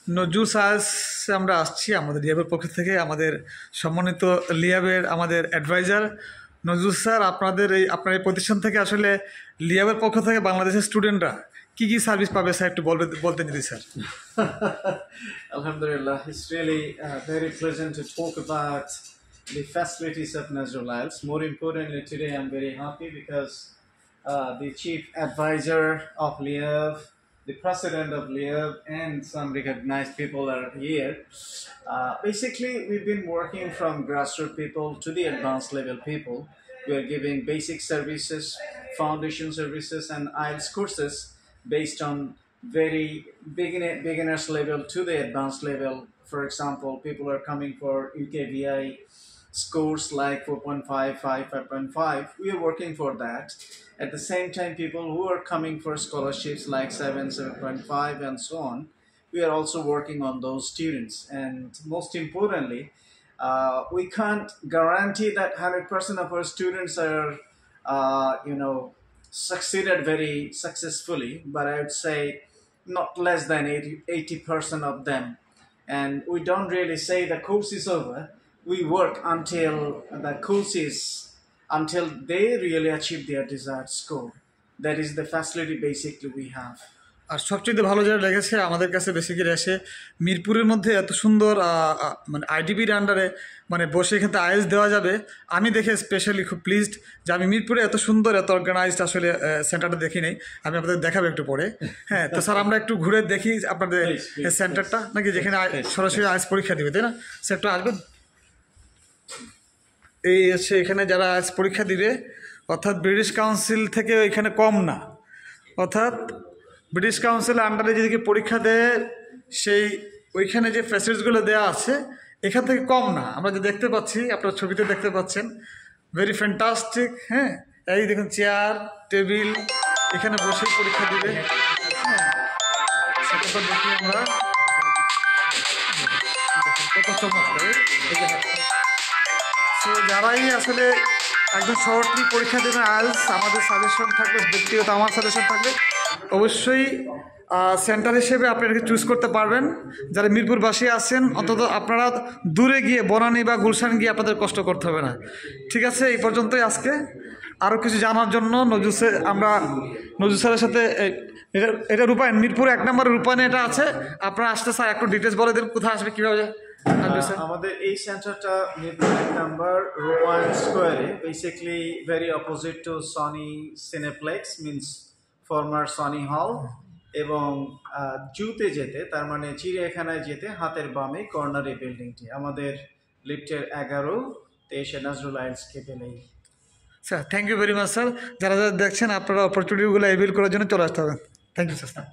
Nazrul science আমরা আসছি আমাদের লিয়াবের পক্ষ থেকে, আমাদের সম্মানিত লিয়াবের আমাদের অ্যাডভাইজার নজরুল স্যার, আপনার এই প্রতিষ্ঠান থেকে আসলে লিয়াবের পক্ষ থেকে বাংলাদেশের স্টুডেন্টরা কী কী সার্ভিস পাবে স্যার একটু বলতেন যদি sir. Alhamdulillah, it's really very pleasant to talk about the facilities of Nazrul IELTS. More importantly, today I'm very happy because the chief advisor of LIAB, the president of LIAB, and some recognized people are here. Basically, we've been working from grassroots people to the advanced level people. We are giving basic services, foundation services, and IELTS courses based on very beginners level to the advanced level. For example, people are coming for UKVI scores like 4.5, 5, 5.5. We are working for that. At the same time, people who are coming for scholarships like 7, 7.5 and so on, we are also working on those students. And most importantly, we can't guarantee that 100% of our students are, succeeded very successfully, but I would say not less than 80% of them. And we don't really say the course is over. We work until until they really achieve their desired score. That is the facility basically we have. আর সবচেয়ে ভালো যেটা লেগেছে আমাদের কাছে basically এসে মিরপুরের মধ্যে এত সুন্দর মানে আইডিবির আন্ডারে মানে বসে এখানে আইএলটিএস দেওয়া যাবে, আমি দেখে স্পেশালি খুব প্লিজড যে আমি মিরপুরে এত সুন্দর এত অর্গানাইজড আসলে সেন্টারটা দেখি নাই। আমি আপনাদের দেখাবো একটু পরে। হ্যাঁ, তো স্যার আমরা একটু ঘুরে দেখি আপনাদের সেন্টারটা, নাকি যেখানে সরাসরি আইএলটিএস পরীক্ষা দিবে, তাই না স্যার? একটু আসবেন। এই হচ্ছে এখানে যারা আইএলটিএস পরীক্ষা দিবে, অর্থাৎ ব্রিটিশ কাউন্সিল থেকে এখানে কম না, অর্থাৎ ব্রিটিশ কাউন্সিলের আন্ডারে যেদিকে পরীক্ষা দেয় সেই ওইখানে যে ফ্যাসিলিটিসগুলো দেওয়া আছে এখান থেকে কম না। আমরা যে দেখতে পাচ্ছি, আপনার ছবিতে দেখতে পাচ্ছেন, ভেরি ফ্যান্টাস্টিক। হ্যাঁ, এই দেখুন চেয়ার টেবিল, এখানে বসে পরীক্ষা দিবে। হ্যাঁ, সেটা তো দেখি আমরা কত চমৎকার। সো যারাই আসলে একদম শর্টলি পরীক্ষা দেবেন আইএলটিএস, আমাদের সাজেশন থাকবে, ব্যক্তিগত আমার সাজেশন থাকবে, অবশ্যই সেন্টার হিসেবে আপনি এটাকে চুজ করতে পারবেন। যারা মিরপুরবাসী আছেন, অন্তত আপনারা দূরে গিয়ে বনানী বা গুলশান গিয়ে আপনাদের কষ্ট করতে হবে না। ঠিক আছে, এই পর্যন্তই আজকে। আরও কিছু জানার জন্য নজরুল স্যারের সাথে এটা রূপায়ণ, মিরপুর 1 নম্বর রূপায়ণে এটা আছে। আপনারা আসতে স্যার একটু ডিটেলস বলে দেন, কোথায় আসবে, কীভাবে? আমাদের এই সেন্টারটা মিরপুর 1 নম্বর রূপায়ণ স্কোয়ারে, basically very opposite to Sony cineplex, means former Sony হল, এবং জুতে যেতে, তার মানে চিড়িয়াখানায় যেতে হাতের বামে কর্নারে বিল্ডিংটি আমাদের লিফটের 11-তে এসে নজরুল আইএলটিএসকে পেলেই। Sir thank you very much sir. যারা যারা দেখছেন আপনারা অপরচুনিটিগুলো অ্যাভেল করার জন্য চলে আসতে হবে। Thank you sir.